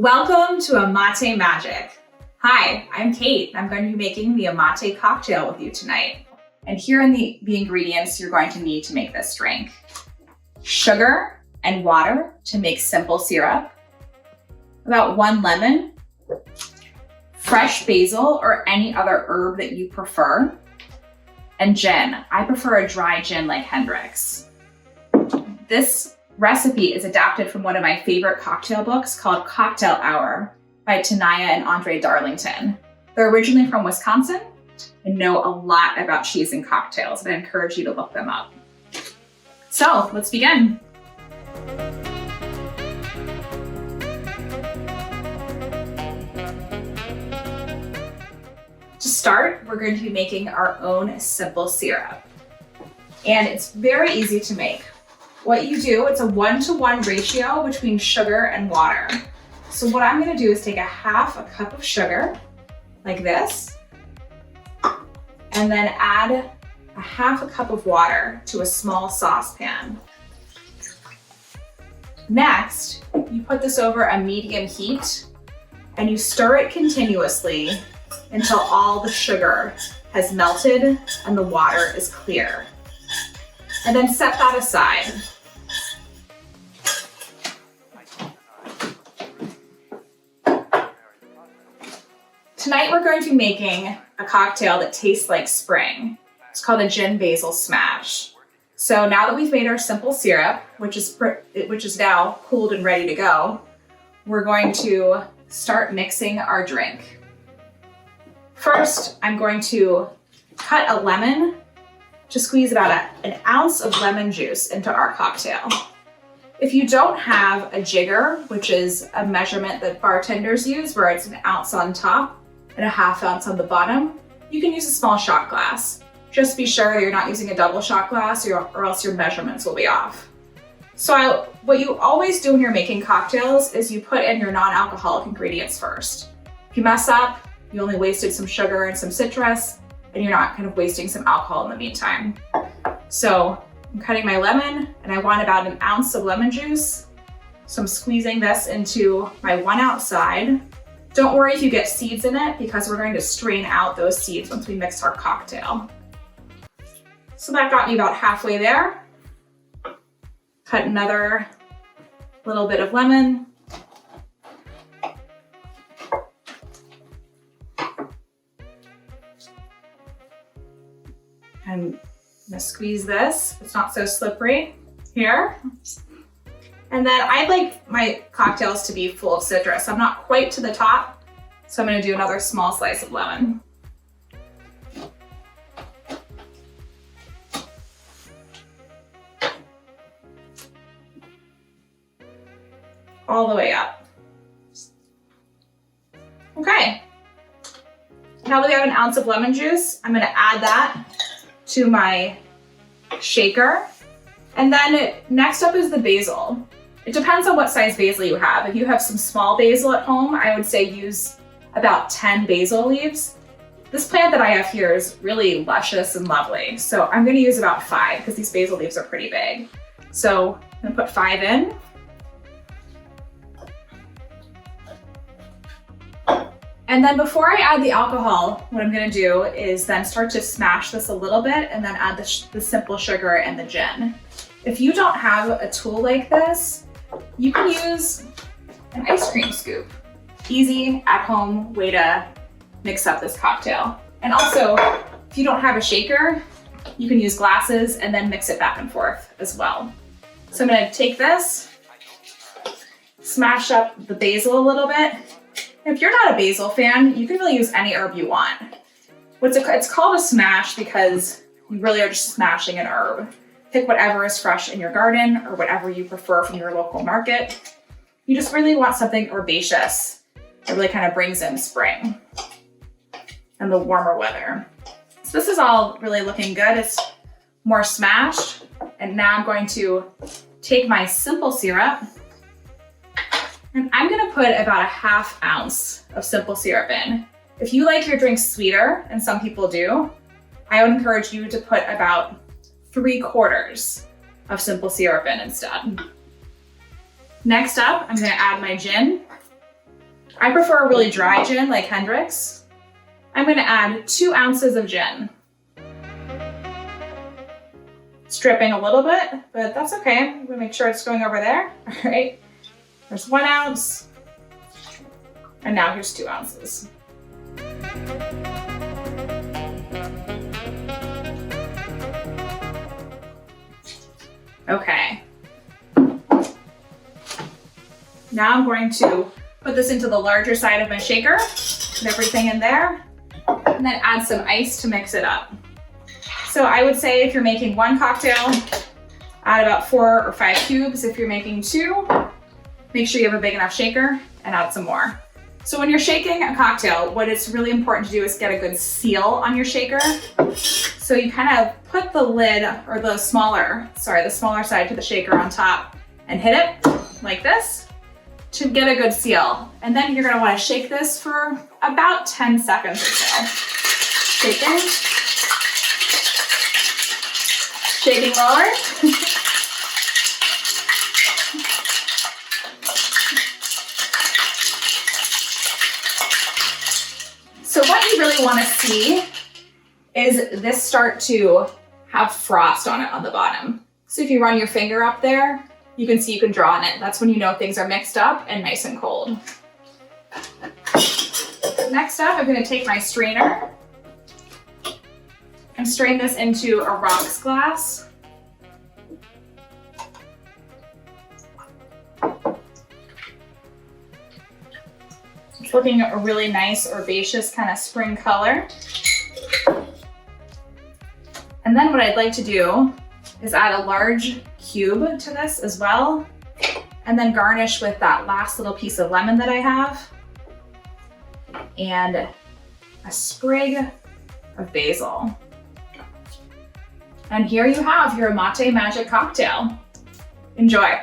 Welcome to Amate Magic. Hi, I'm Kate. I'm going to be making the Amate cocktail with you tonight. And here are the ingredients you're going to need to make this drink. Sugar and water to make simple syrup. About 1 lemon. Fresh basil or any other herb that you prefer. And gin. I prefer a dry gin like Hendrick's. This recipe is adapted from one of my favorite cocktail books called Cocktail Hour by Tanaya and Andre Darlington. They're originally from Wisconsin and know a lot about cheese and cocktails, and I encourage you to look them up. So let's begin. To start, we're going to be making our own simple syrup. And it's very easy to make. What you do, it's a 1-to-1 ratio between sugar and water. So what I'm gonna do is take half a cup of sugar, like this, and then add half a cup of water to a small saucepan. Next, you put this over a medium heat and you stir it continuously until all the sugar has melted and the water is clear. And then set that aside. Tonight we're going to be making a cocktail that tastes like spring. It's called a gin basil smash. So now that we've made our simple syrup, which is now cooled and ready to go, we're going to start mixing our drink. First, I'm going to cut a lemon to squeeze about an ounce of lemon juice into our cocktail. If you don't have a jigger, which is a measurement that bartenders use where it's an ounce on top and a ½ ounce on the bottom, you can use a small shot glass. Just be sure you're not using a double shot glass or else your measurements will be off. So what you always do when you're making cocktails is you put in your non-alcoholic ingredients first. If you mess up, you only wasted some sugar and some citrus, and you're not kind of wasting some alcohol in the meantime. So I'm cutting my lemon, and I want about an ounce of lemon juice. So I'm squeezing this into my 1 ounce side. Don't worry if you get seeds in it because we're going to strain out those seeds once we mix our cocktail. So that got me about halfway there. Cut another little bit of lemon. And I'm gonna squeeze this. It's not so slippery here. And then I like my cocktails to be full of citrus. I'm not quite to the top, so I'm gonna do another small slice of lemon. All the way up. Okay. Now that we have an ounce of lemon juice, I'm gonna add that to my shaker. And then next up is the basil. It depends on what size basil you have. If you have some small basil at home, I would say use about 10 basil leaves. This plant that I have here is really luscious and lovely. So I'm gonna use about 5 because these basil leaves are pretty big. So I'm gonna put 5 in. And then before I add the alcohol, what I'm gonna do is then start to smash this a little bit and then add the simple sugar and the gin. If you don't have a tool like this, you can use an ice cream scoop. Easy, at-home way to mix up this cocktail. And also, if you don't have a shaker, you can use glasses and then mix it back and forth as well. So I'm gonna take this, smash up the basil a little bit. If you're not a basil fan, you can really use any herb you want. It's called a smash because you really are just smashing an herb. Pick whatever is fresh in your garden or whatever you prefer from your local market. You just really want something herbaceous that really kind of brings in spring and the warmer weather. So this is all really looking good. It's more smashed. And now I'm going to take my simple syrup and I'm gonna put about a ½ ounce of simple syrup in. If you like your drink sweeter, and some people do, I would encourage you to put about 3/4 of simple syrup in instead. Next up, I'm gonna add my gin. I prefer a really dry gin like Hendrick's. I'm gonna add 2 ounces of gin. It's dripping a little bit, but that's okay. I'm gonna make sure it's going over there. All right, there's 1 ounce. And now here's 2 ounces. Okay. Now I'm going to put this into the larger side of my shaker, put everything in there, and then add some ice to mix it up. So I would say if you're making 1 cocktail, add about 4 or 5 cubes. If you're making 2, make sure you have a big enough shaker and add some more. So when you're shaking a cocktail, what it's really important to do is get a good seal on your shaker. So you kind of put the lid or the smaller side to the shaker on top and hit it like this to get a good seal. And then you're gonna wanna shake this for about 10 seconds or so. Shaking. Shaking roller. So what you really want to see is this start to have frost on it on the bottom. So if you run your finger up there, you can see you can draw on it. That's when you know things are mixed up and nice and cold. Next up, I'm going to take my strainer and strain this into a rocks glass. It's looking a really nice herbaceous kind of spring color. And then what I'd like to do is add a large cube to this as well, and then garnish with that last little piece of lemon that I have, and a sprig of basil. And here you have your Amate Magic Cocktail. Enjoy.